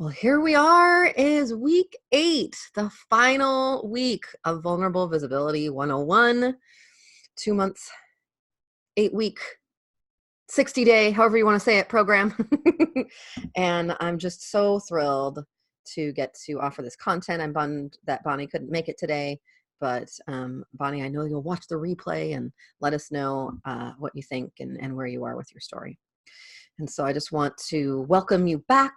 Well, here we are is week 8, the final week of Vulnerable Visibility 101, 2 months, 8-week, 60-day, however you want to say it, program. And I'm just so thrilled to get to offer this content. I'm bummed that Bonnie couldn't make it today, but Bonnie, I know you'll watch the replay and let us know what you think and where you are with your story. And so I just want to welcome you back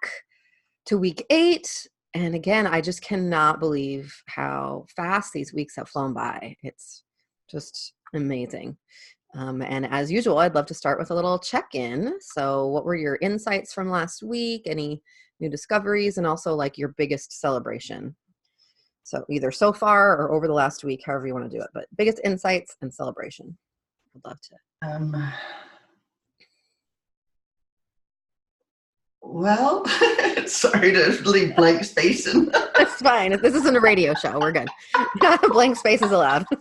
to week 8. And again, I just cannot believe how fast these weeks have flown by. It's just amazing. And as usual, I'd love to start with a little check-in. So what were your insights from last week? Any new discoveries? And also like your biggest celebration? So either so far or over the last week, however you want to do it, but biggest insights and celebration. I'd love to. Well, sorry to leave blank space in. That's fine. This isn't a radio show. We're good. Blank space is allowed. I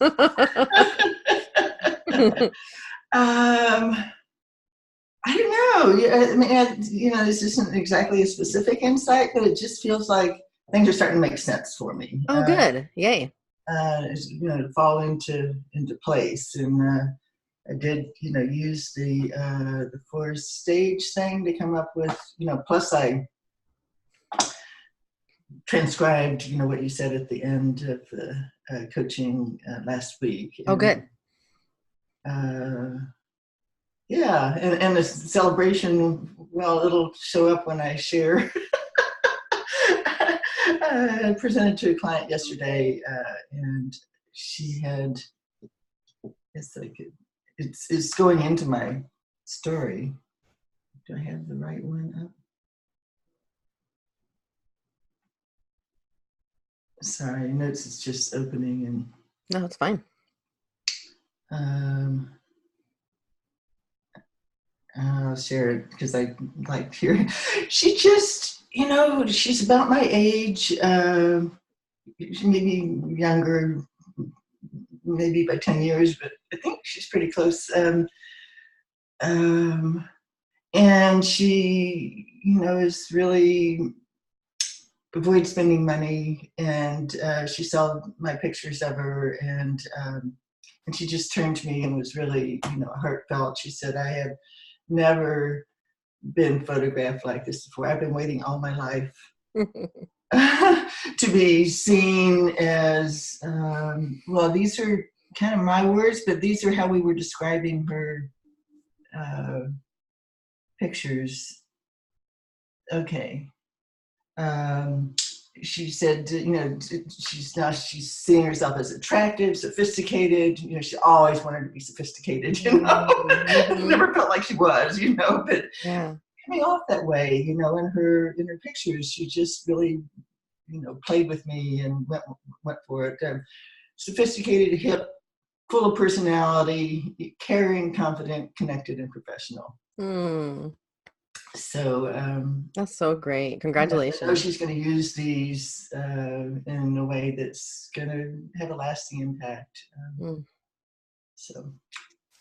don't know. I mean, this isn't exactly a specific insight, but it just feels like things are starting to make sense for me. Oh, good. Yay. Fall into place. And I did, use the 4-stage thing to come up with, plus I transcribed, what you said at the end of the coaching last week. Oh, good. Yeah, and the celebration, well, it'll show up when I share. I presented to a client yesterday, and she had, it's going into my story. Do I have the right one up? Sorry, notes is just opening and. No, it's fine. I'll share it because I like hearing. She just, she's about my age, maybe younger, maybe by 10 years, but I think she's pretty close. And she, is really avoid spending money, and she saw my pictures of her, and she just turned to me and was really, heartfelt. She said, "I have never been photographed like this before. I've been waiting all my life to be seen as, well, these are kind of my words, but these are how we were describing her pictures." Okay. She said, she's seeing herself as attractive, sophisticated. She always wanted to be sophisticated, Mm-hmm. Never felt like she was, but yeah, coming off that way, in her pictures, she just really, played with me and went for it. Sophisticated, hip, full of personality, caring, confident, connected, and professional. So that's so great. Congratulations. I know she's going to use these in a way that's going to have a lasting impact. So,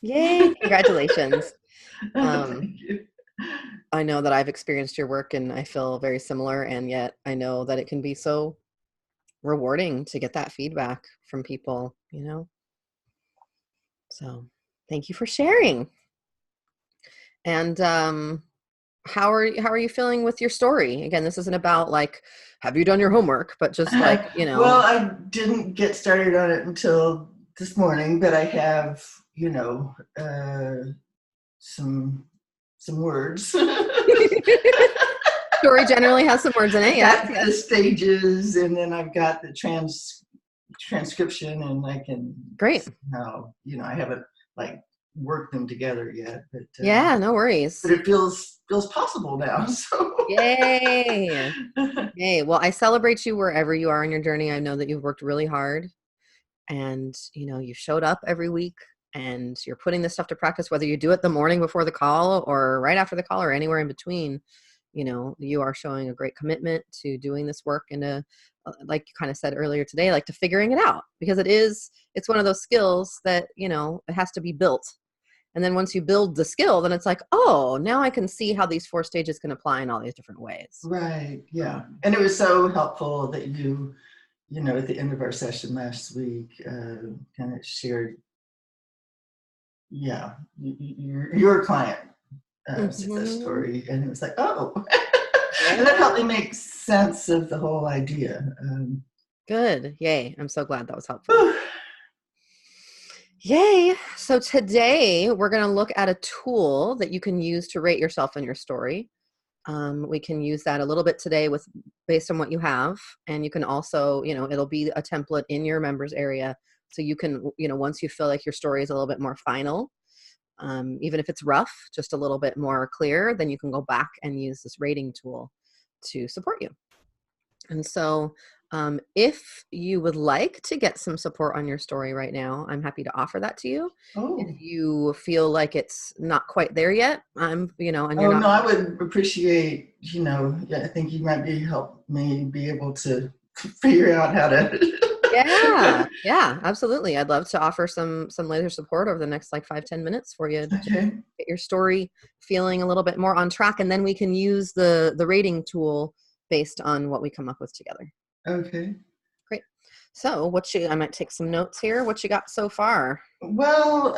yay! Congratulations. Thank you. I know that I've experienced your work, and I feel very similar. And yet, I know that it can be so rewarding to get that feedback from people. So, thank you for sharing. And how are you feeling with your story? Again, this isn't about like, have you done your homework, but just like, Well, I didn't get started on it until this morning, but I have, some words. Story generally has some words in it. Yeah. The stages, and then I've got the transcription, and I can. Great. I haven't worked them together yet, but yeah, no worries. But it feels possible now. So yay! Yay! Well, I celebrate you wherever you are on your journey. I know that you've worked really hard, and you showed up every week, and you're putting this stuff to practice. Whether you do it the morning before the call, or right after the call, or anywhere in between, you are showing a great commitment to doing this work, and like you kind of said earlier today, like to figuring it out, because it's one of those skills that it has to be built. And then once you build the skill, then it's like, oh, now I can see how these 4 stages can apply in all these different ways. Right. Yeah. And it was so helpful that you know, at the end of our session last week, kind of shared, yeah, your client success story. And it was like, oh, and that helped me make sense of the whole idea. Good. Yay. I'm so glad that was helpful. Yay. So today we're going to look at a tool that you can use to rate yourself in your story. We can use that a little bit today based on what you have. And you can also, it'll be a template in your members area. So you can, once you feel like your story is a little bit more final, even if it's rough, just a little bit more clear, then you can go back and use this rating tool to support you. And so if you would like to get some support on your story right now, I'm happy to offer that to you. Oh. If you feel like it's not quite there yet, and you're not. No, I would appreciate, I think you might help me be able to figure out how to. Yeah, absolutely. I'd love to offer some laser support over the next 5-10 minutes for you to get your story feeling a little bit more on track, and then we can use the rating tool based on what we come up with together. Okay. Great. So I might take some notes here. What you got so far? Well,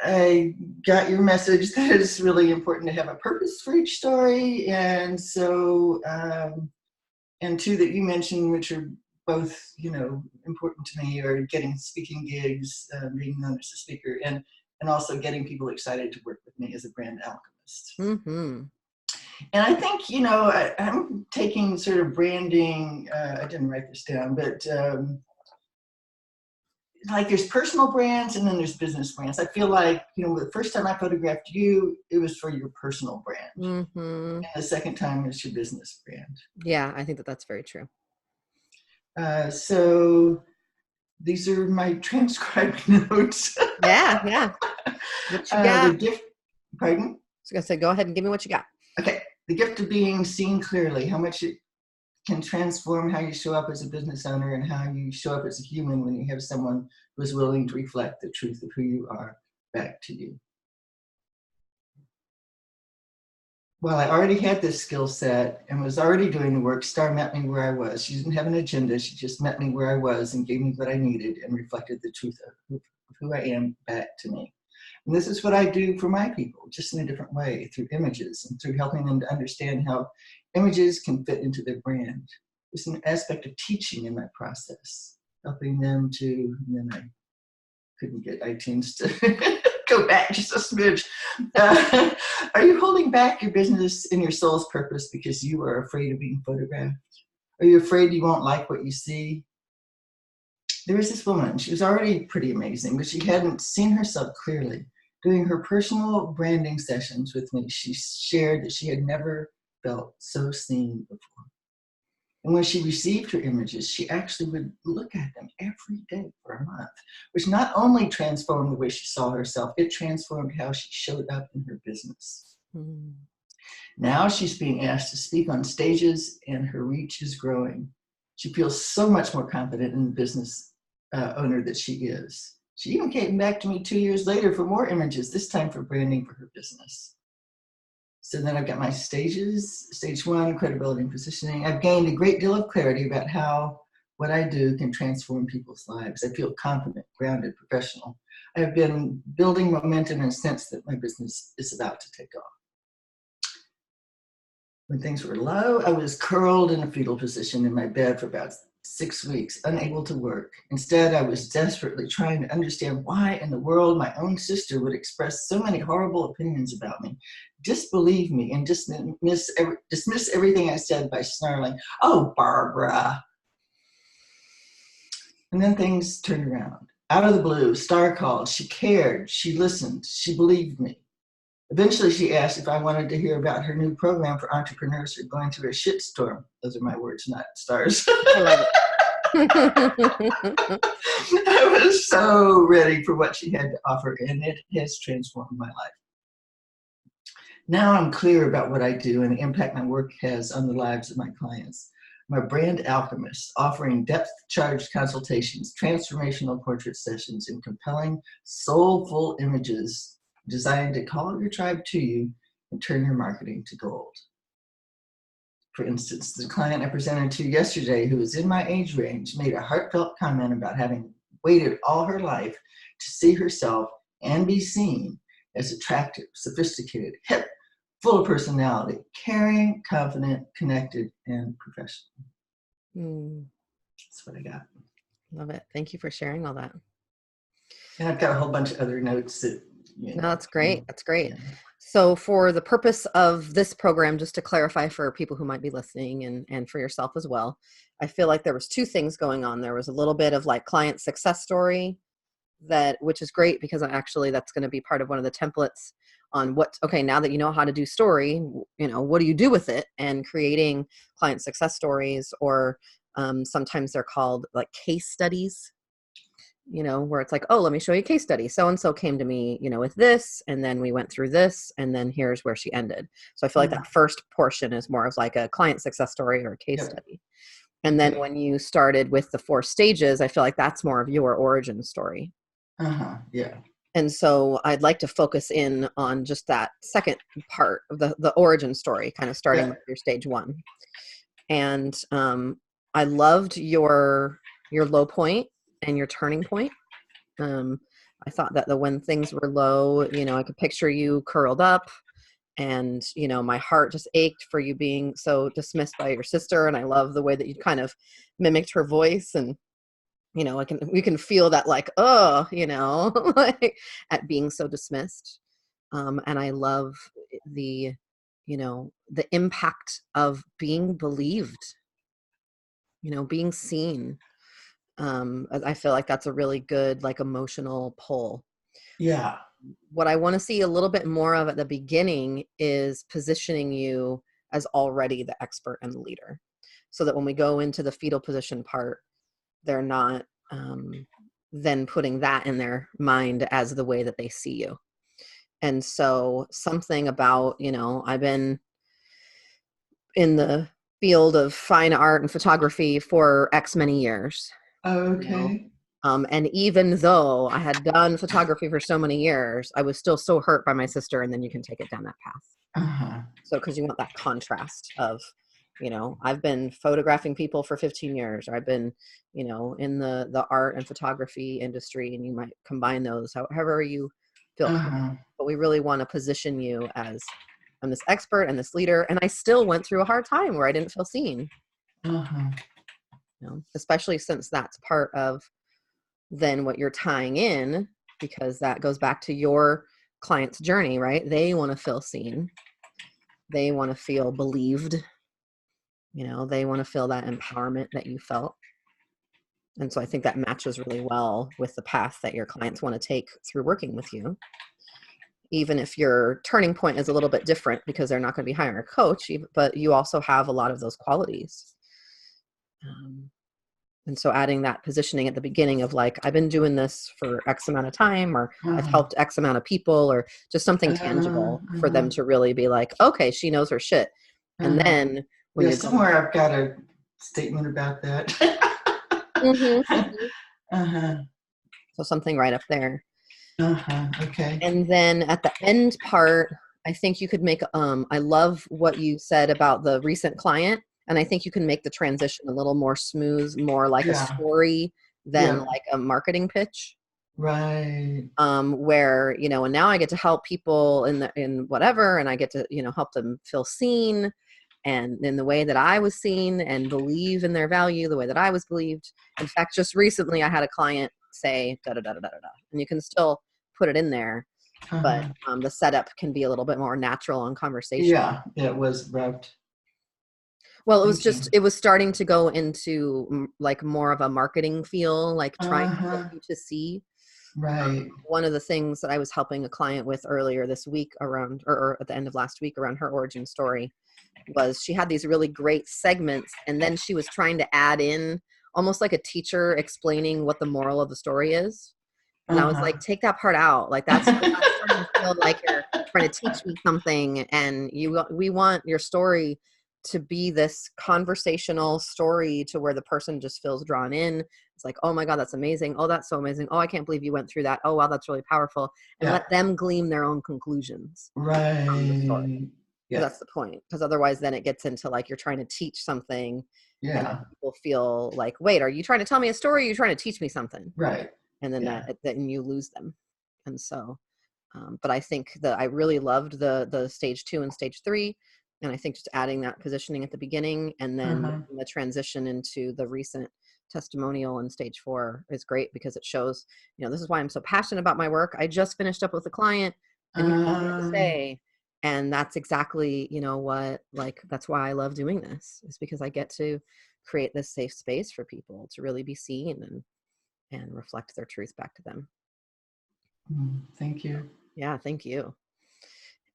I got your message that it's really important to have a purpose for each story. And so, and 2 that you mentioned, which are both, important to me, are getting speaking gigs, being known as a speaker, and also getting people excited to work with me as a brand alchemist. Mm-hmm. And I think, I'm taking sort of branding, I didn't write this down, but there's personal brands and then there's business brands. I feel like, the first time I photographed you, it was for your personal brand. Mm-hmm. And the second time it's your business brand. Yeah, I think that's very true. So these are my transcribed notes. Yeah. What you got? The gift, pardon? So I said, go ahead and give me what you got. Okay. The gift of being seen clearly, how much it can transform how you show up as a business owner and how you show up as a human when you have someone who is willing to reflect the truth of who you are back to you. Well, I already had this skill set and was already doing the work. Star met me where I was. She didn't have an agenda. She just met me where I was and gave me what I needed and reflected the truth of who I am back to me. And this is what I do for my people, just in a different way, through images and through helping them to understand how images can fit into their brand. There's an aspect of teaching in my process, helping them to, and then I couldn't get iTunes to go back just a smidge. Are you holding back your business and your soul's purpose because you are afraid of being photographed? Are you afraid you won't like what you see? There was this woman, she was already pretty amazing, but she hadn't seen herself clearly. Doing her personal branding sessions with me, she shared that she had never felt so seen before. And when she received her images, she actually would look at them every day for a month, which not only transformed the way she saw herself, it transformed how she showed up in her business. Mm. Now she's being asked to speak on stages and her reach is growing. She feels so much more confident in the business owner that she is. She even came back to me 2 years later for more images, this time for branding for her business. So then I've got my stages, stage 1, credibility and positioning. I've gained a great deal of clarity about how what I do can transform people's lives. I feel confident, grounded, professional. I've been building momentum and sense that my business is about to take off. When things were low, I was curled in a fetal position in my bed for about 6 weeks, unable to work. Instead, I was desperately trying to understand why in the world my own sister would express so many horrible opinions about me, disbelieve me, and dismiss everything I said by snarling, "Oh, Barbara." And then things turned around. Out of the blue, Star called. She cared. She listened. She believed me. Eventually, she asked if I wanted to hear about her new program for entrepreneurs who are going through a shitstorm. Those are my words, not Star's. I love it. I was so ready for what she had to offer, and it has transformed my life. Now I'm clear about what I do and the impact my work has on the lives of my clients. I'm a brand alchemist, offering depth-charged consultations, transformational portrait sessions, and compelling, soulful images designed to call your tribe to you and turn your marketing to gold. For instance, the client I presented to yesterday, who is in my age range, made a heartfelt comment about having waited all her life to see herself and be seen as attractive, sophisticated, hip, full of personality, caring, confident, connected, and professional. That's what I got. Love it. Thank you for sharing all that. And I've got a whole bunch of other notes that, No, that's great. That's great. Yeah. So for the purpose of this program, just to clarify for people who might be listening and for yourself as well, I feel like there was two things going on. There was a little bit of like client success story which is great because actually that's going to be part of one of the templates on okay, now that you know how to do story, what do you do with it, and creating client success stories, or sometimes they're called like case studies, where it's like, oh, let me show you a case study. So-and-so came to me, with this, and then we went through this, and then here's where she ended. So I feel like that first portion is more of like a client success story or a case study. And then when you started with the 4 stages, I feel like that's more of your origin story. Yeah. And so I'd like to focus in on just that second part of the origin story, kind of starting with your stage 1. And I loved your low point and your turning point. I thought that when things were low, I could picture you curled up, and my heart just ached for you being so dismissed by your sister. And I love the way that you kind of mimicked her voice, and we can feel that, like, like at being so dismissed. And I love the impact of being believed, being seen. I feel like that's a really good, like, emotional pull. Yeah. What I want to see a little bit more of at the beginning is positioning you as already the expert and the leader, so that when we go into the fetal position part, they're not then putting that in their mind as the way that they see you. And so something about, I've been in the field of fine art and photography for X many years. Okay. And even though I had done photography for so many years, I was still so hurt by my sister. And then you can take it down that path. So, because you want that contrast of, I've been photographing people for 15 years, or I've been, in the art and photography industry, and you might combine those however you feel. But we really want to position you as, I'm this expert and this leader. And I still went through a hard time where I didn't feel seen. Especially since that's part of then what you're tying in, because that goes back to your client's journey, right? They want to feel seen. They want to feel believed. They want to feel that empowerment that you felt. And so I think that matches really well with the path that your clients want to take through working with you. Even if your turning point is a little bit different, because they're not going to be hiring a coach, but you also have a lot of those qualities. And so adding that positioning at the beginning of, like, I've been doing this for X amount of time, or I've helped X amount of people, or just something tangible for them to really be like, okay, she knows her shit. And then when somewhere I've got a statement about that. So something right up there. Okay. And then at the end part, I think you could make, I love what you said about the recent client. And I think you can make the transition a little more smooth, more like a story than like a marketing pitch. Right. Where, and now I get to help people in whatever, and I get to, help them feel seen, and in the way that I was seen, and believe in their value the way that I was believed. In fact, just recently I had a client say da da da da da da, and you can still put it in there, but the setup can be a little bit more natural in conversation. Yeah, it was rubbed. Well, it was starting to go into like more of a marketing feel, like trying to get you to see. Right. One of the things that I was helping a client with earlier this week around, or at the end of last week around her origin story, was she had these really great segments, and then she was trying to add in almost like a teacher explaining what the moral of the story is. And I was like, take that part out. Like, that's starting to feel like you're trying to teach me something, and we want your story to be this conversational story to where the person just feels drawn in. It's like, oh my God, that's amazing. Oh, that's so amazing. Oh, I can't believe you went through that. Oh, wow, that's really powerful. And Yeah. let them glean their own conclusions from the story. Right. Because Yeah. that's the point. Because otherwise then it gets into like you're trying to teach something and then Yeah. people feel like, wait, are you trying to tell me a story? Or are you trying to teach me something? Right. And then Yeah. then you lose them. And so, but I think that I really loved the stage 2 and stage 3. And I think just adding that positioning at the beginning and then Uh-huh. the transition into the recent testimonial in stage 4 is great because it shows, this is why I'm so passionate about my work. I just finished up with a client and here's what I have to Um, say. And that's exactly, what, like, that's why I love doing this, is because I get to create this safe space for people to really be seen and reflect their truth back to them. Thank you. Yeah, thank you.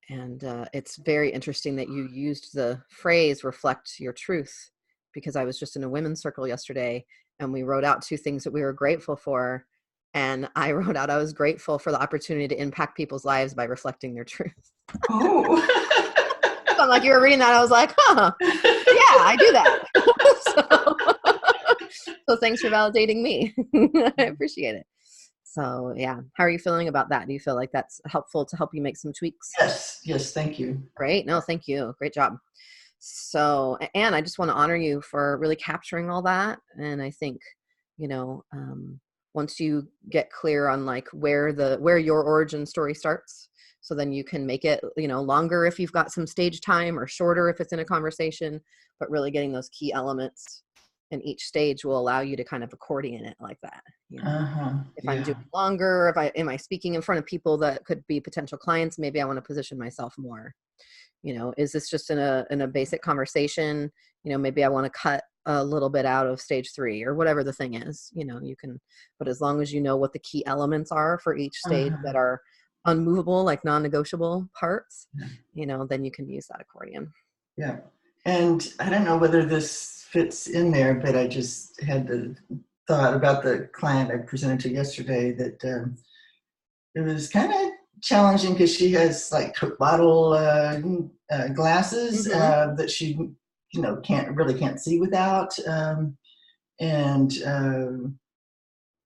And it's very interesting that you used the phrase reflect your truth, because I was just in a women's circle yesterday and we wrote out 2 things that we were grateful for. And I wrote out I was grateful for the opportunity to impact people's lives by reflecting their truth. Oh. So I'm like, you were reading that. I was like, huh, yeah, I do that. So thanks for validating me. I appreciate it. So yeah, how are you feeling about that? Do you feel like that's helpful to help you make some tweaks? Yes. Yes. Thank you. Great. No, thank you. Great job. So, and I just want to honor you for really capturing all that. And I think, once you get clear on like where your origin story starts, so then you can make it, longer if you've got some stage time or shorter if it's in a conversation, but really getting those key elements in each stage will allow you to kind of accordion it like that. Uh-huh. If I'm doing Yeah. longer, am I speaking in front of people that could be potential clients, maybe I want to position myself more. Is this just in a basic conversation? Maybe I want to cut a little bit out of stage 3 or whatever the thing is, you can, but as long as you know what the key elements are for each stage Uh-huh. that are unmovable, like non-negotiable parts, Yeah. then you can use that accordion. Yeah. And I don't know whether this fits in there, but I just had the thought about the client I presented to yesterday that it was kind of challenging because she has like Coke bottle glasses Mm-hmm. that she, can't see without. And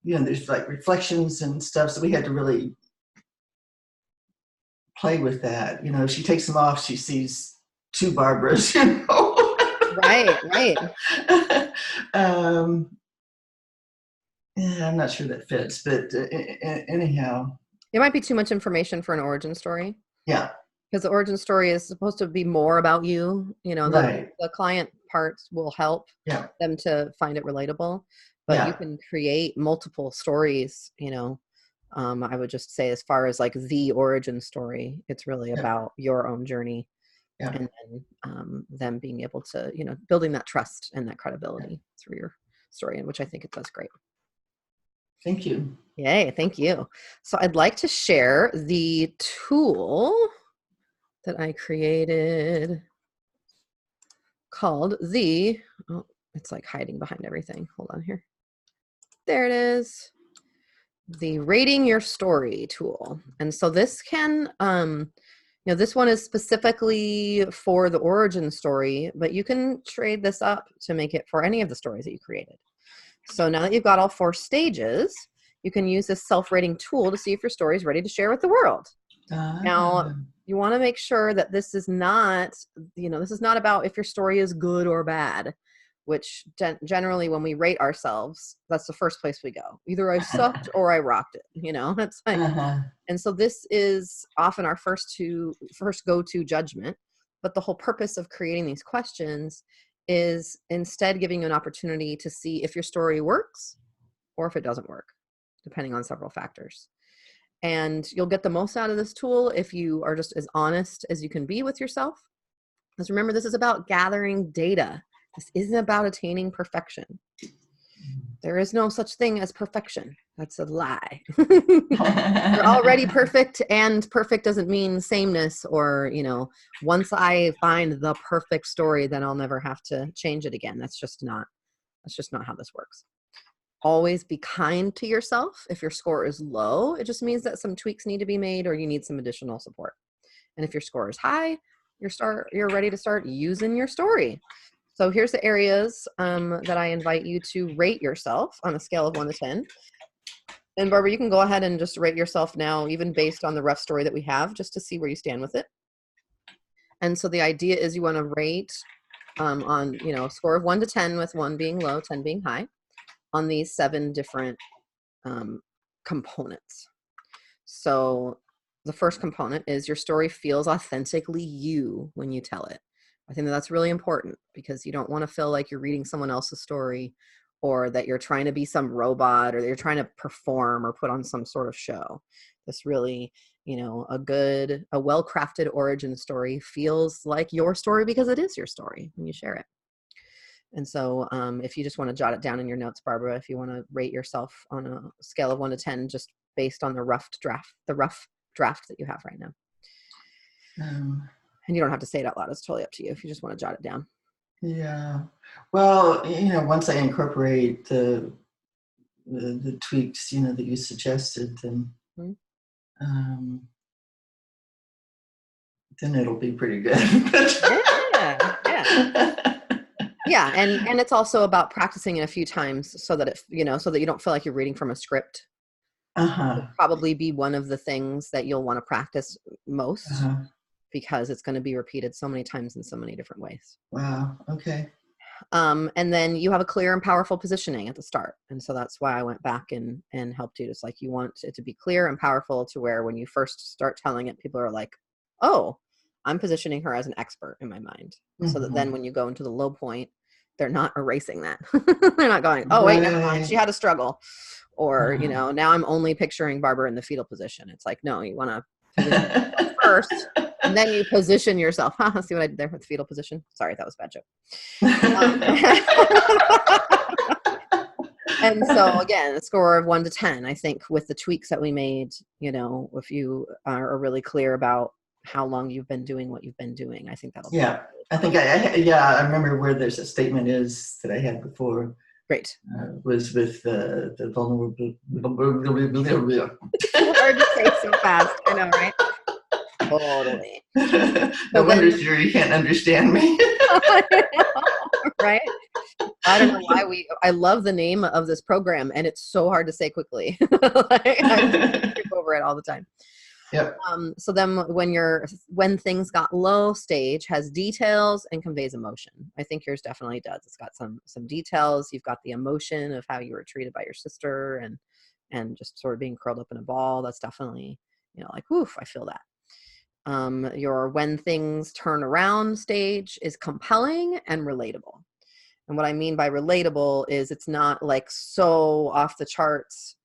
there's like reflections and stuff, so we had to really play with that. If she takes them off, she sees 2 Barbaras. Right, right. um, yeah, I'm not sure that fits, but anyhow, It might be too much information for an origin story, yeah, because the origin story is supposed to be more about you. right, The client parts will help yeah, them to find it relatable, but you yeah, can create multiple stories. I would just say, as far as like the origin story, it's really yeah, about your own journey, yeah, and then them being able to, building that trust and that yeah. credibility through your story, and which I think it does great. Thank you. Yay, thank you. So I'd like to share the tool that I created called oh, it's like hiding behind everything. Hold on here. There it is. The Rating Your Story tool. And so this can, this one is specifically for the origin story, but you can trade this up to make it for any of the stories that you created. So now that you've got all 4 stages, you can use this self-rating tool to see if your story is ready to share with the world. Now, Ah, you want to make sure that this is not about if your story is good or bad, which generally when we rate ourselves, that's the first place we go. Either I sucked or I rocked it, It's like, uh-huh. and so this is often our first go-to judgment. But the whole purpose of creating these questions is instead giving you an opportunity to see if your story works or if it doesn't work, depending on several factors. And you'll get the most out of this tool if you are just as honest as you can be with yourself. Because remember, this is about gathering data. This isn't about attaining perfection. There is no such thing as perfection. That's a lie. You're already perfect, and perfect doesn't mean sameness or, once I find the perfect story, then I'll never have to change it again. That's just not how this works. Always be kind to yourself. If your score is low, it just means that some tweaks need to be made or you need some additional support. And if your score is high, you're ready to start using your story. So here's the areas that I invite you to rate yourself on a scale of 1 to 10. And Barbara, you can go ahead and just rate yourself now, even based on the rough story that we have, just to see where you stand with it. And so the idea is you want to rate on, a score of 1 to 10, with 1 being low, 10 being high, on these 7 different components. So the first component is your story feels authentically you when you tell it. I think that's really important, because you don't want to feel like you're reading someone else's story, or that you're trying to be some robot, or that you're trying to perform or put on some sort of show. This really, a well-crafted origin story feels like your story, because it is your story when you share it. And so if you just want to jot it down in your notes, Barbara, if you want to rate yourself on a scale of 1 to 10, just based on the rough draft that you have right now. And you don't have to say it out loud. It's totally up to you if you just want to jot it down. Yeah. Well, once I incorporate the tweaks, that you suggested, then then it'll be pretty good. Yeah, and it's also about practicing it a few times, so that so that you don't feel like you're reading from a script. It'll probably be one of the things that you'll want to practice most, because it's going to be repeated so many times in so many different ways. Wow. Okay. And then you have a clear and powerful positioning at the start. And so that's why I went back and helped you. It's like, you want it to be clear and powerful, to where when you first start telling it, people are like, oh, I'm positioning her as an expert in my mind. So that then when you go into the low point, they're not erasing that. They're not going, oh, wait, never mind, she had a struggle. Or, now I'm only picturing Barbara in the fetal position. It's like, no, you want to position yourself first, and then you position yourself. See what I did there with the fetal position? Sorry, that was a bad joke. And so again, a score of 1 to 10, I think with the tweaks that we made, if you are really clear about how long you've been doing what you've been doing, I think that'll be really I think I remember where there's a statement is that I had before. Great. Was with the vulnerable. Hard to say so fast. I know, right? Totally. No wonder you can't understand me. Right? I don't know why I love the name of this program, and it's so hard to say quickly. I skip over it all the time. Yep. So then when things got low stage has details and conveys emotion. I think yours definitely does. It's got some details. You've got the emotion of how you were treated by your sister, and just sort of being curled up in a ball. That's definitely, like, woof, I feel that. Your when things turn around stage is compelling and relatable. And what I mean by relatable is it's not like so off the charts,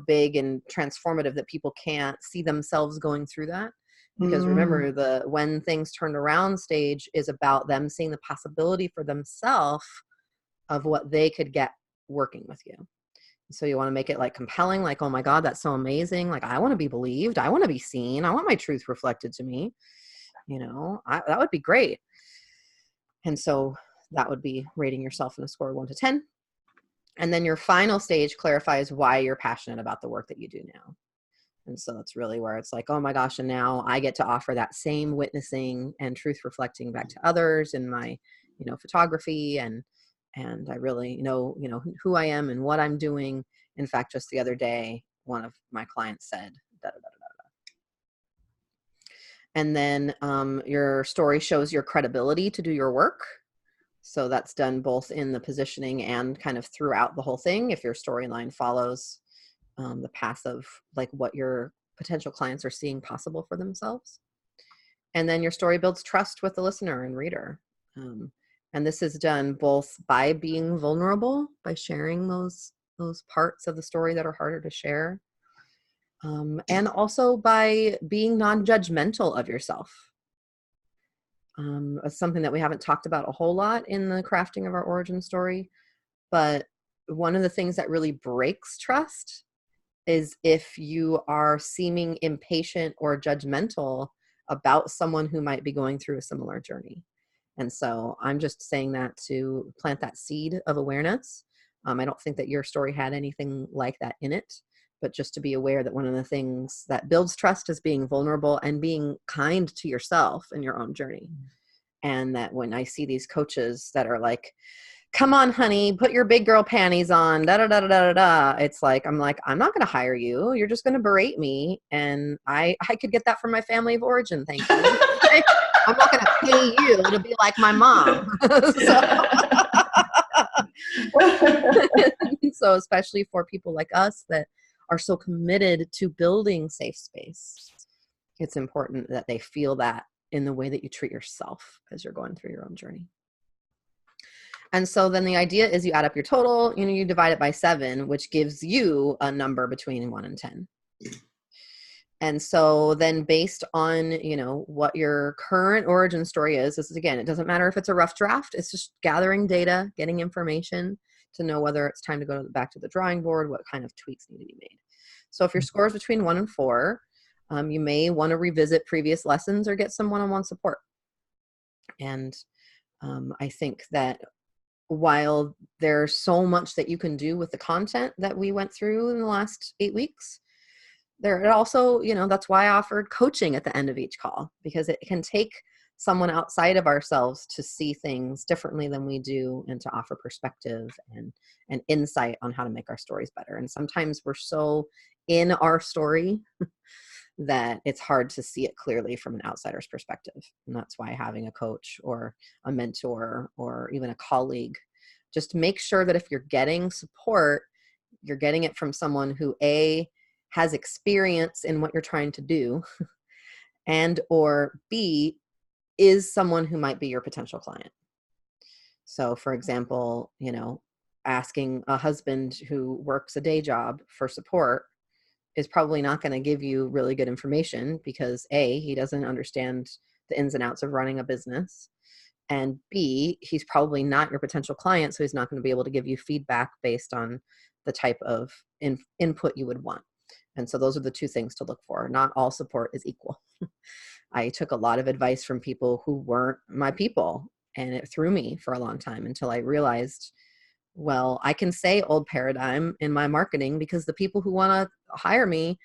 big and transformative that people can't see themselves going through that. Because remember, the when things turned around stage is about them seeing the possibility for themselves of what they could get working with you. So you want to make it like compelling, like, oh my God, that's so amazing. Like, I want to be believed. I want to be seen. I want my truth reflected to me. That would be great. And so that would be rating yourself in a score of 1 to 10. And then your final stage clarifies why you're passionate about the work that you do now. And so that's really where it's like, oh my gosh, and now I get to offer that same witnessing and truth reflecting back to others in my, photography, and I really know who I am and what I'm doing. In fact, just the other day, one of my clients said, da, da, da, da, da. And then your story shows your credibility to do your work. So that's done both in the positioning and kind of throughout the whole thing. If your storyline follows the path of like what your potential clients are seeing possible for themselves. And then your story builds trust with the listener and reader. And this is done both by being vulnerable, by sharing those parts of the story that are harder to share. And also by being non-judgmental of yourself. It's something that we haven't talked about a whole lot in the crafting of our origin story. But one of the things that really breaks trust is if you are seeming impatient or judgmental about someone who might be going through a similar journey. And so I'm just saying that to plant that seed of awareness. I don't think that your story had anything like that in it. but just to be aware that one of the things that builds trust is being vulnerable and being kind to yourself in your own journey. And that when I see these coaches that are like, come on, honey, put your big girl panties on, da da da da da da. It's like, I'm not going to hire you. You're just going to berate me. And I could get that from my family of origin. Thank you. I'm not going to pay you to be like my mom. So especially for people like us that are so committed to building safe space, it's important that they feel that in the way that you treat yourself as you're going through your own journey. And so then the idea is you add up your total, you divide it by 7, which gives you a number between 1 and 10. And so then based on, what your current origin story is again, it doesn't matter if it's a rough draft, it's just gathering data, getting information to know whether it's time to go back to the drawing board, what kind of tweaks need to be made. So if your score is between 1 and 4, you may want to revisit previous lessons or get some one-on-one support. And I think that while there's so much that you can do with the content that we went through in the last 8 weeks, there also, that's why I offered coaching at the end of each call, because it can take someone outside of ourselves to see things differently than we do and to offer perspective and insight on how to make our stories better. And sometimes we're so in our story that it's hard to see it clearly from an outsider's perspective. And that's why having a coach or a mentor or even a colleague, just make sure that if you're getting support, you're getting it from someone who has experience in what you're trying to do, and or B, is someone who might be your potential client. So for example, asking a husband who works a day job for support is probably not going to give you really good information because he doesn't understand the ins and outs of running a business. And B, he's probably not your potential client. So he's not going to be able to give you feedback based on the type of input you would want. And so those are the 2 things to look for. Not all support is equal. I took a lot of advice from people who weren't my people, and it threw me for a long time until I realized, well, I can say old paradigm in my marketing because the people who want to hire me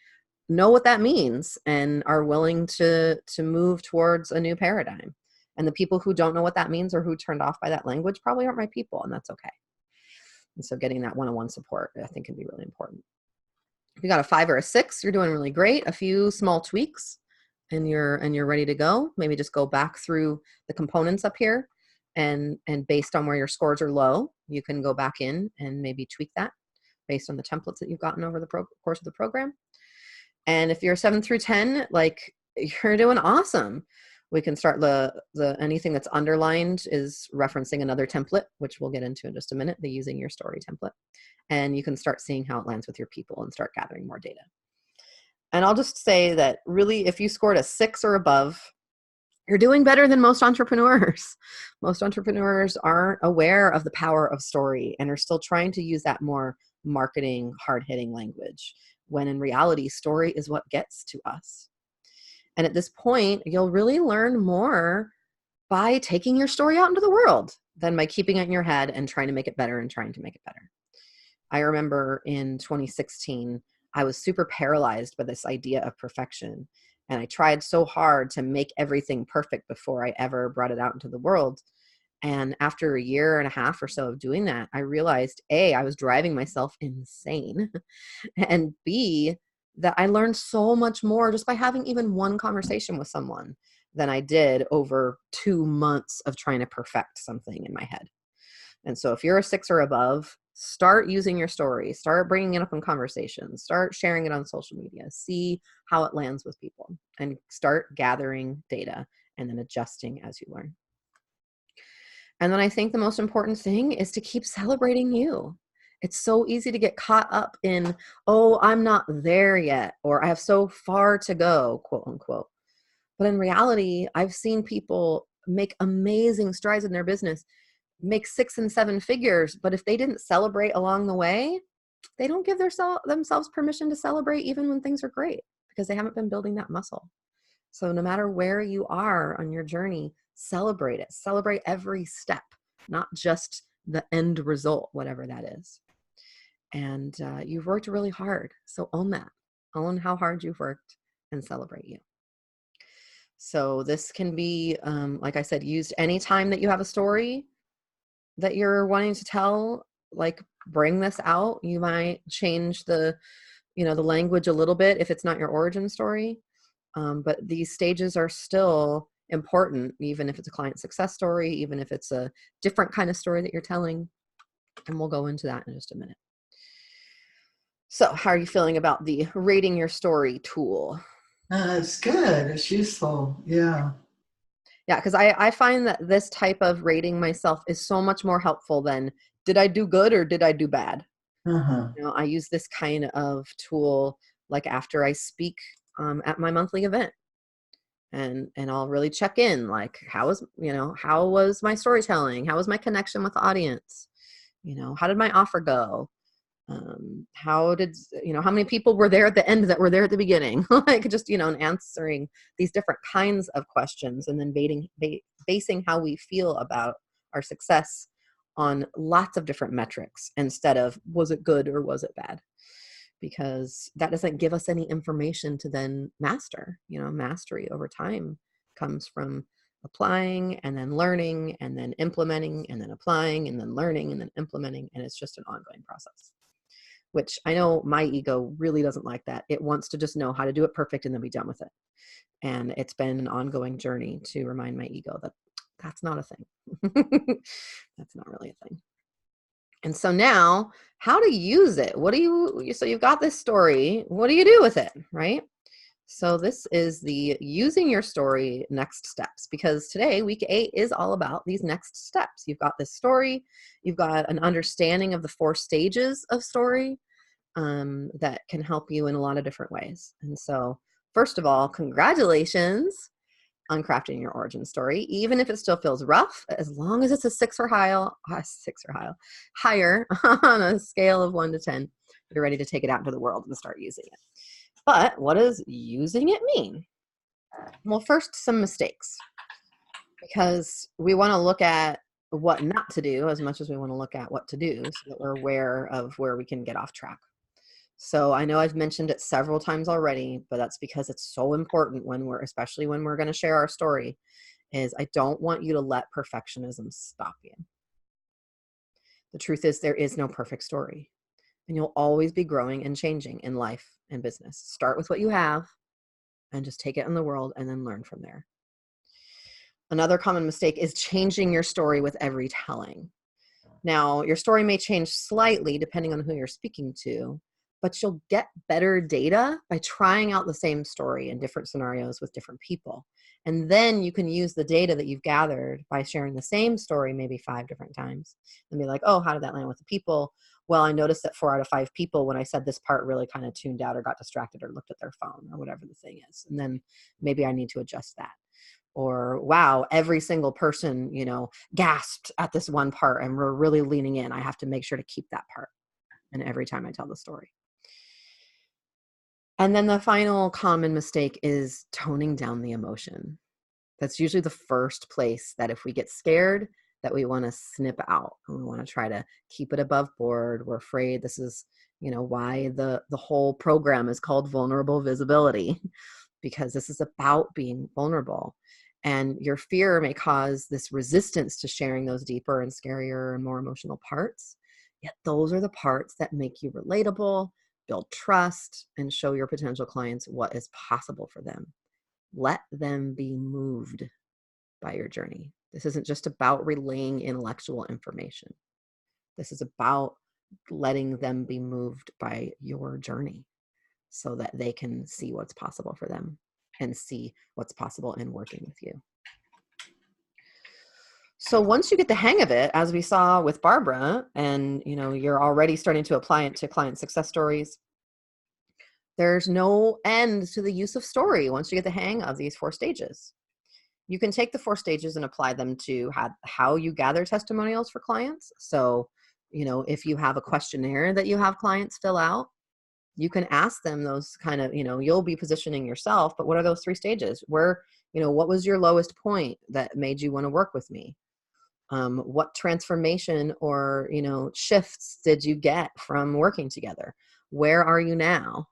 know what that means and are willing to move towards a new paradigm. And the people who don't know what that means or who turned off by that language probably aren't my people, and that's okay. And so getting that one-on-one support, I think, can be really important. If you got a 5 or a 6, you're doing really great. A few small tweaks and you're ready to go. Maybe just go back through the components up here and based on where your scores are low, you can go back in and maybe tweak that based on the templates that you've gotten over the course of the program. And if you're 7 through 10, you're doing awesome. We can start the anything that's underlined is referencing another template, which we'll get into in just a minute, the using your story template. And you can start seeing how it lands with your people and start gathering more data. And I'll just say that really, if you scored a 6 or above, you're doing better than most entrepreneurs. Most entrepreneurs aren't aware of the power of story and are still trying to use that more marketing, hard-hitting language, when in reality, story is what gets to us. And at this point, you'll really learn more by taking your story out into the world than by keeping it in your head and trying to make it better and trying to make it better. I remember in 2016, I was super paralyzed by this idea of perfection. And I tried so hard to make everything perfect before I ever brought it out into the world. And after a year and a half or so of doing that, I realized I was driving myself insane. And B, that I learned so much more just by having even one conversation with someone than I did over 2 months of trying to perfect something in my head. And so if you're a 6 or above, start using your story, start bringing it up in conversations, start sharing it on social media, see how it lands with people, and start gathering data and then adjusting as you learn. And then I think the most important thing is to keep celebrating you. It's so easy to get caught up in, I'm not there yet, or I have so far to go, quote unquote. But in reality, I've seen people make amazing strides in their business, make 6 and 7 figures, but if they didn't celebrate along the way, they don't give themselves permission to celebrate even when things are great, because they haven't been building that muscle. So no matter where you are on your journey, celebrate it. Celebrate every step, not just the end result, whatever that is. And you've worked really hard. So own that. Own how hard you've worked and celebrate you. So this can be, like I said, used anytime that you have a story that you're wanting to tell, like bring this out. You might change the language a little bit if it's not your origin story. But these stages are still important, even if it's a client success story, even if it's a different kind of story that you're telling. And we'll go into that in just a minute. So how are you feeling about the rating your story tool? It's good. It's useful. Yeah. Yeah, because I find that this type of rating myself is so much more helpful than did I do good or did I do bad? Uh-huh. I use this kind of tool like after I speak at my monthly event. And I'll really check in, like how was my storytelling? How was my connection with the audience? How did my offer go? How many people were there at the end that were there at the beginning? Like just, and answering these different kinds of questions and then basing how we feel about our success on lots of different metrics instead of was it good or was it bad? Because that doesn't give us any information to then master. Mastery over time comes from applying and then learning and then implementing and then applying and then learning and then implementing. And it's just an ongoing process, which I know my ego really doesn't like that. It wants to just know how to do it perfect and then be done with it. And it's been an ongoing journey to remind my ego that that's not a thing. That's not really a thing. And so now, how to use it? So you've got this story. What do you do with it, right? So this is the using your story next steps, because today, week 8, is all about these next steps. You've got this story. You've got an understanding of the 4 stages of story that can help you in a lot of different ways. And so, first of all, congratulations on crafting your origin story, even if it still feels rough, as long as it's a 6 or higher on a scale of 1 to 10, you're ready to take it out into the world and start using it. But what does using it mean? Well, first, some mistakes, because we want to look at what not to do as much as we want to look at what to do, so that we're aware of where we can get off track. So I know I've mentioned it several times already, but that's because it's so important especially when we're going to share our story, is I don't want you to let perfectionism stop you. The truth is there is no perfect story, and you'll always be growing and changing in life and business. Start with what you have and just take it in the world and then learn from there. Another common mistake is changing your story with every telling. Now, your story may change slightly depending on who you're speaking to, but you'll get better data by trying out the same story in different scenarios with different people. And then you can use the data that you've gathered by sharing the same story maybe 5 different times and be like, oh, how did that land with the people? Well, I noticed that 4 out of 5 people, when I said this part, really kind of tuned out or got distracted or looked at their phone or whatever the thing is. And then maybe I need to adjust that. Or, wow, every single person, gasped at this one part and we're really leaning in. I have to make sure to keep that part. And every time I tell the story. And then the final common mistake is toning down the emotion. That's usually the first place that if we get scared, that we want to snip out and we want to try to keep it above board. We're afraid. This is, why the whole program is called Vulnerable Visibility, because this is about being vulnerable. And your fear may cause this resistance to sharing those deeper and scarier and more emotional parts. Yet those are the parts that make you relatable, build trust, and show your potential clients what is possible for them. Let them be moved by your journey. This isn't just about relaying intellectual information. This is about letting them be moved by your journey so that they can see what's possible for them and see what's possible in working with you. So once you get the hang of it, as we saw with Barbara, and you're already starting to apply it to client success stories, there's no end to the use of story once you get the hang of these 4 stages. You can take the 4 stages and apply them to how you gather testimonials for clients. So, if you have a questionnaire that you have clients fill out, you can ask them those kind of, you'll be positioning yourself, but what are those 3 stages? Where, what was your lowest point that made you want to work with me? What transformation or, shifts did you get from working together? Where are you now?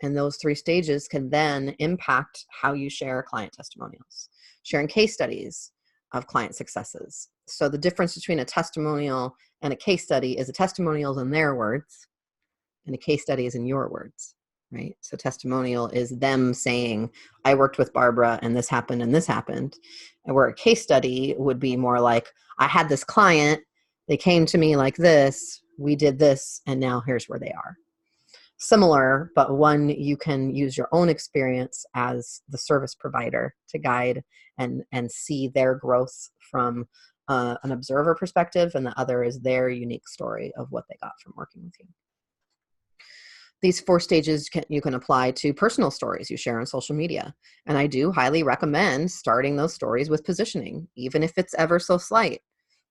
And those 3 stages can then impact how you share client testimonials, sharing case studies of client successes. So the difference between a testimonial and a case study is a testimonial is in their words and a case study is in your words, right? So testimonial is them saying, I worked with Barbara and this happened and this happened. And where a case study would be more like, I had this client, they came to me like this, we did this, and now here's where they are. Similar, but one you can use your own experience as the service provider to guide and see their growth from an observer perspective, and the other is their unique story of what they got from working with you. These 4 stages you can apply to personal stories you share on social media. And I do highly recommend starting those stories with positioning, even if it's ever so slight,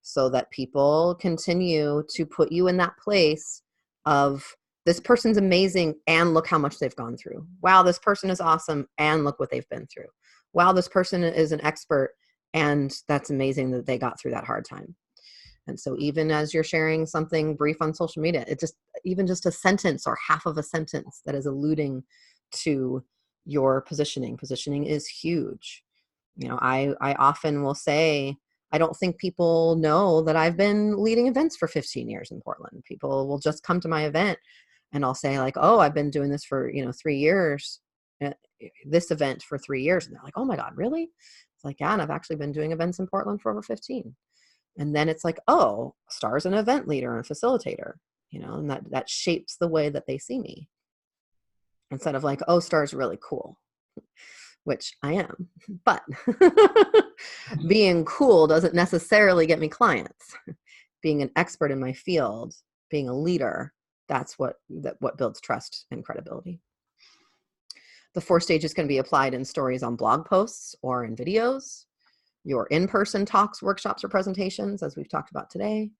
so that people continue to put you in that place of, this person's amazing and look how much they've gone through. Wow, this person is awesome and look what they've been through. Wow, this person is an expert and that's amazing that they got through that hard time. And so even as you're sharing something brief on social media, even just a sentence or half of a sentence that is alluding to your positioning. Positioning is huge. I often will say, I don't think people know that I've been leading events for 15 years in Portland. People will just come to my event and I'll say like, oh, I've been doing this for, 3 years, this event for 3 years. And they're like, oh my God, really? It's like, yeah, and I've actually been doing events in Portland for over 15. And then it's like, oh, Star's an event leader and facilitator, and that shapes the way that they see me. Instead of like, oh, Star's really cool, which I am. But being cool doesn't necessarily get me clients. Being an expert in my field, being a leader, that's what builds trust and credibility. The 4 stages can be applied in stories on blog posts or in videos, your in-person talks, workshops, or presentations, as we've talked about today,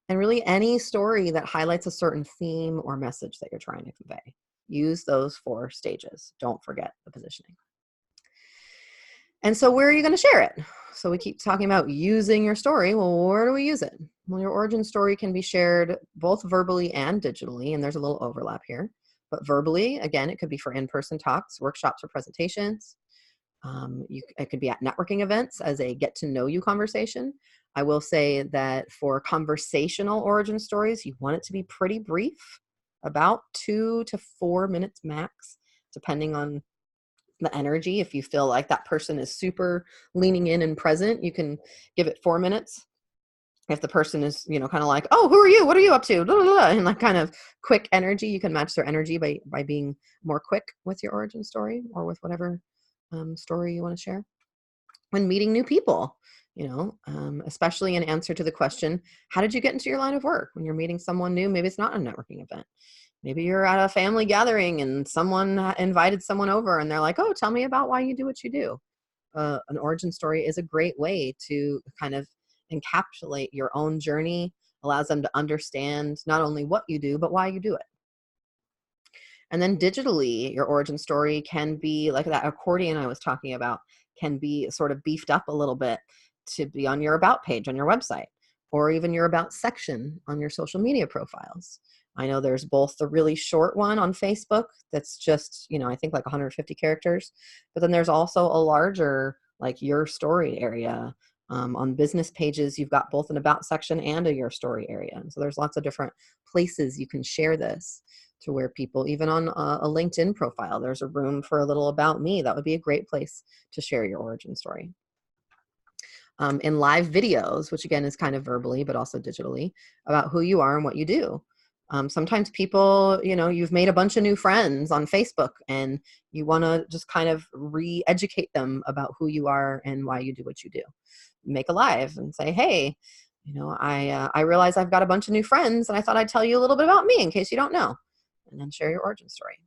and really any story that highlights a certain theme or message that you're trying to convey. Use those 4 stages. Don't forget the positioning. And so where are you going to share it? So we keep talking about using your story. Well, where do we use it? Well, your origin story can be shared both verbally and digitally, and there's a little overlap here. But verbally, again, it could be for in-person talks, workshops, or presentations. It could be at networking events as a get to know you conversation. I will say that for conversational origin stories, you want it to be pretty brief, about 2 to 4 minutes max, depending on the energy. If you feel like that person is super leaning in and present, you can give it 4 minutes. If the person is, kind of like, oh, who are you? What are you up to? Blah, blah, blah, and like kind of quick energy, you can match their energy by being more quick with your origin story or with whatever story you want to share. When meeting new people, especially in answer to the question, how did you get into your line of work? When you're meeting someone new, maybe it's not a networking event. Maybe you're at a family gathering and someone invited someone over and they're like, oh, tell me about why you do what you do. An origin story is a great way to kind of encapsulate your own journey, allows them to understand not only what you do, but why you do it. And then digitally, your origin story can be like that accordion I was talking about, can be sort of beefed up a little bit to be on your about page on your website, or even your about section on your social media profiles. I know there's both the really short one on Facebook that's just, I think like 150 characters, but then there's also a larger, like your story area. On business pages, you've got both an about section and a your story area. And so there's lots of different places you can share this to where people, even on a LinkedIn profile, there's a room for a little about me. That would be a great place to share your origin story. In live videos, which again is kind of verbally, but also digitally, about who you are and what you do. Sometimes people, you've made a bunch of new friends on Facebook and you want to just kind of re-educate them about who you are and why you do what you do. Make a live and say, hey, I realize I've got a bunch of new friends and I thought I'd tell you a little bit about me in case you don't know, and then share your origin story.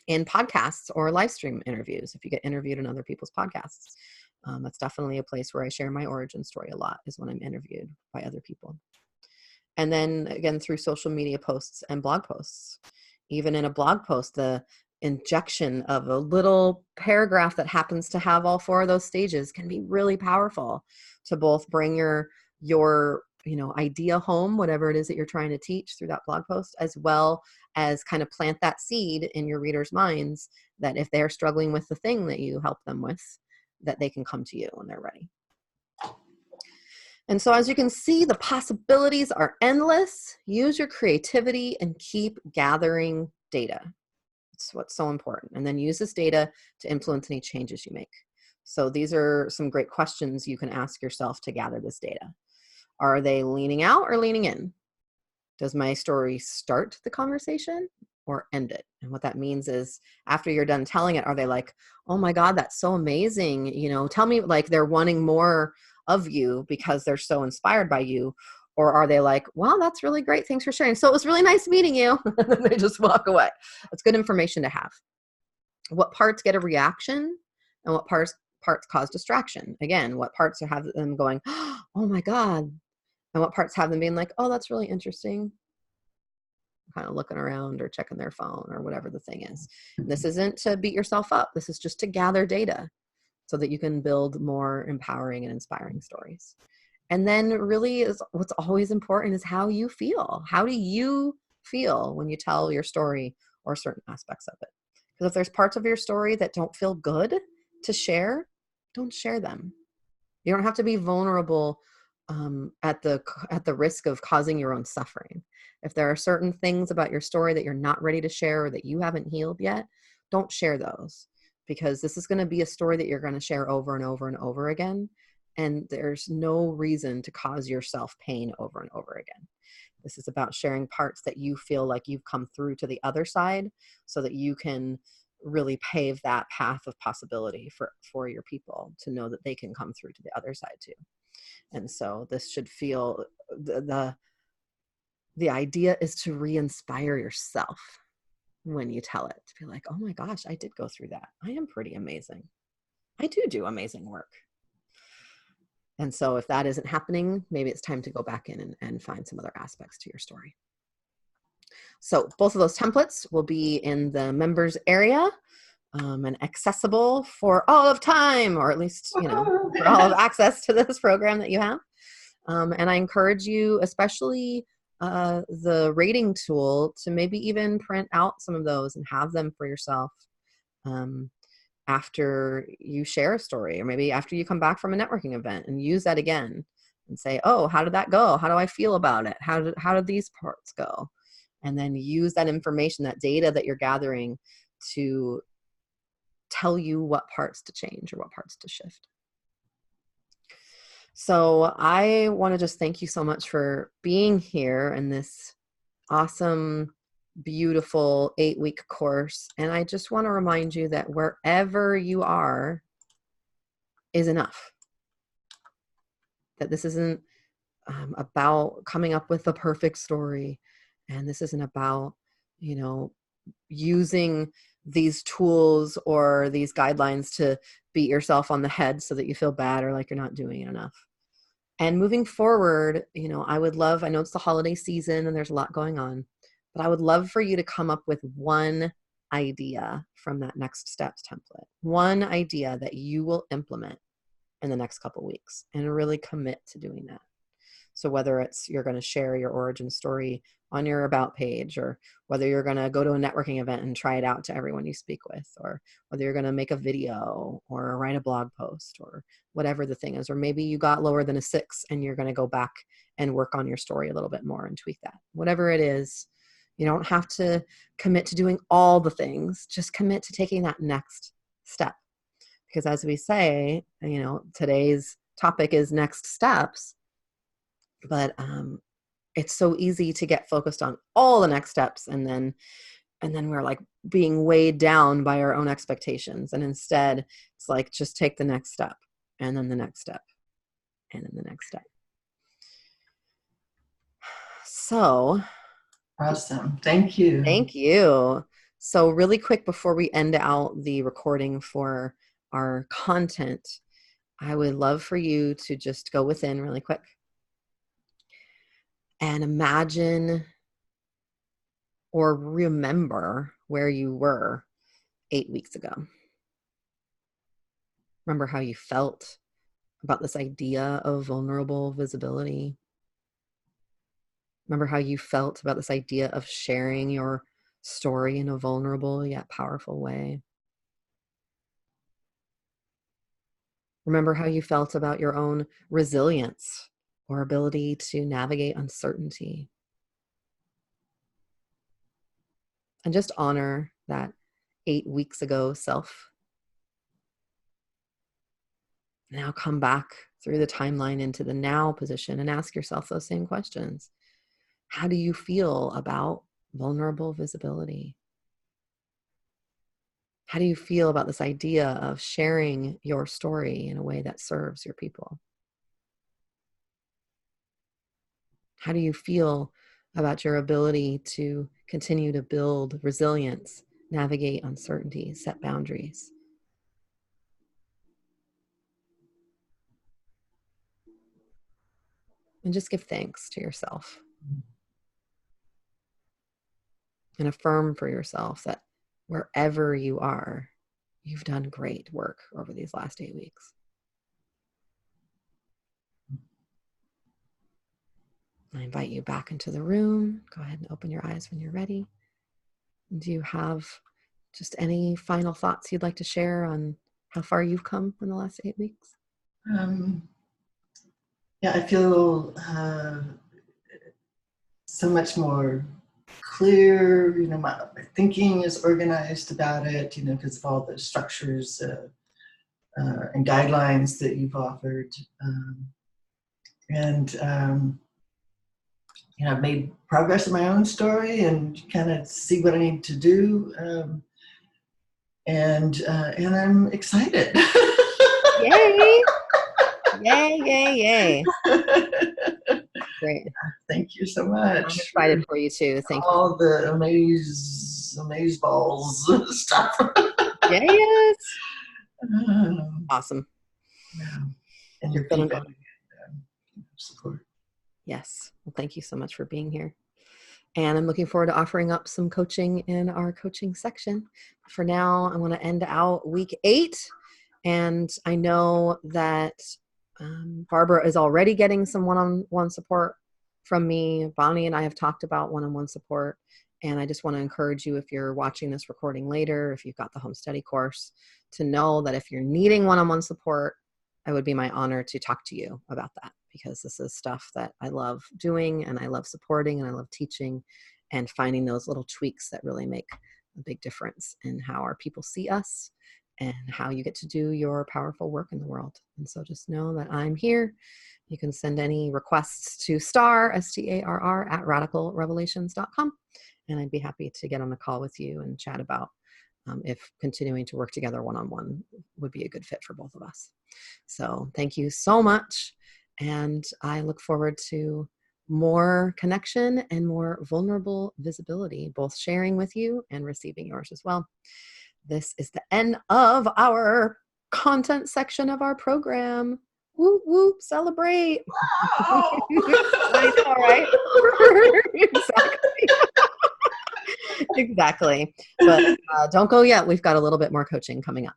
In podcasts or live stream interviews, if you get interviewed in other people's podcasts, that's definitely a place where I share my origin story a lot, is when I'm interviewed by other people. And then again, through social media posts and blog posts. Even in a blog post, the injection of a little paragraph that happens to have all 4 of those stages can be really powerful to both bring your your, idea home, whatever it is that you're trying to teach through that blog post, as well as kind of plant that seed in your readers' minds that if they're struggling with the thing that you help them with, that they can come to you when they're ready. And so as you can see, the possibilities are endless. Use your creativity and keep gathering data. It's what's so important. And then use this data to influence any changes you make. So these are some great questions you can ask yourself to gather this data. Are they leaning out or leaning in? Does my story start the conversation or end it? And what that means is after you're done telling it, are they like, oh my God, that's so amazing. Tell me, like they're wanting more of you because they're so inspired by you. Or are they like, wow, that's really great. Thanks for sharing. So it was really nice meeting you. And then they just walk away. That's good information to have. What parts get a reaction and what parts cause distraction? Again, what parts have them going, oh my God, and what parts have them being like, oh, that's really interesting, kind of looking around or checking their phone or whatever the thing is. This isn't to beat yourself up. This is just to gather data so that you can build more empowering and inspiring stories. And then really is what's always important is how you feel. How do you feel when you tell your story or certain aspects of it? Because if there's parts of your story that don't feel good to share, don't share them. You don't have to be vulnerable at the risk of causing your own suffering. If there are certain things about your story that you're not ready to share or that you haven't healed yet, don't share those, because this is going to be a story that you're going to share over and over and over again. And there's no reason to cause yourself pain over and over again. This is about sharing parts that you feel like you've come through to the other side so that you can really pave that path of possibility for your people to know that they can come through to the other side too. And so this should feel, the idea is to re-inspire yourself when you tell it, to be like, oh my gosh, I did go through that. I am pretty amazing. I do amazing work. And so if that isn't happening, maybe it's time to go back in and find some other aspects to your story. So both of those templates will be in the members area and accessible for all of time, or at least, for all of access to this program that you have. And I encourage you, especially the rating tool, to maybe even print out some of those and have them for yourself after you share a story, or maybe after you come back from a networking event, and use that again and say, oh, how did that go? How do I feel about it? How did these parts go? And then use that information, that data that you're gathering, to tell you what parts to change or what parts to shift. So I want to just thank you so much for being here in this awesome, beautiful 8-week course. And I just want to remind you that wherever you are is enough. That this isn't about coming up with a perfect story. And this isn't about, using these tools or these guidelines to beat yourself on the head so that you feel bad or like you're not doing it enough. And moving forward, I would love, I know it's the holiday season and there's a lot going on, but I would love for you to come up with one idea from that next steps template, one idea that you will implement in the next couple weeks, and really commit to doing that. So whether it's you're going to share your origin story on your about page, or whether you're going to go to a networking event and try it out to everyone you speak with, or whether you're going to make a video or write a blog post, or whatever the thing is, or maybe you got lower than a 6 and you're going to go back and work on your story a little bit more and tweak that. Whatever it is, you don't have to commit to doing all the things, just commit to taking that next step. Because as we say, today's topic is next steps. But it's so easy to get focused on all the next steps, and then we're like being weighed down by our own expectations. And instead, it's like, just take the next step, and then the next step, and then the next step. So awesome. Thank you. Thank you. So really quick before we end out the recording for our content, I would love for you to just go within really quick and imagine or remember where you were 8 weeks ago. Remember how you felt. about this idea of vulnerable visibility? Remember how you felt about this idea of sharing your story in a vulnerable yet powerful way? Remember how you felt about your own resilience or ability to navigate uncertainty? And just honor that 8 weeks ago self. Now come back through the timeline into the now position and ask yourself those same questions. How do you feel about vulnerable visibility? How do you feel about this idea of sharing your story in a way that serves your people? How do you feel about your ability to continue to build resilience, navigate uncertainty, set boundaries? And just give thanks to yourself and affirm for yourself that wherever you are, you've done great work over these last 8 weeks. I invite you back into the room. Go ahead and open your eyes when you're ready. Do you have just any final thoughts you'd like to share on how far you've come in the last 8 weeks? Yeah, I feel so much more clear. My thinking is organized about it, because of all the structures and guidelines that you've offered. I've made progress in my own story and kind of see what I need to do. And I'm excited. Yay! Yay, yay, yay. Great. Thank you so much. I'm excited for you too. Thank you. All the amaze balls stuff. Yes. Awesome. Yeah. And your feedback. Support. Yes. Well, thank you so much for being here. And I'm looking forward to offering up some coaching in our coaching section. For now, I want to end out week 8. And I know that Barbara is already getting some one-on-one support from me. Bonnie and I have talked about one-on-one support. And I just want to encourage you, if you're watching this recording later, if you've got the Home Study course, to know that if you're needing one-on-one support, it would be my honor to talk to you about that, because this is stuff that I love doing and I love supporting and I love teaching and finding those little tweaks that really make a big difference in how our people see us and how you get to do your powerful work in the world. And so just know that I'm here. You can send any requests to STARR at radicalrevelations.com. And I'd be happy to get on a call with you and chat about if continuing to work together one-on-one would be a good fit for both of us. So thank you so much. And I look forward to more connection and more vulnerable visibility, both sharing with you and receiving yours as well. This is the end of our content section of our program. Whoop, whoop, celebrate. Wow. I know, right? Exactly. Exactly. But don't go yet. We've got a little bit more coaching coming up.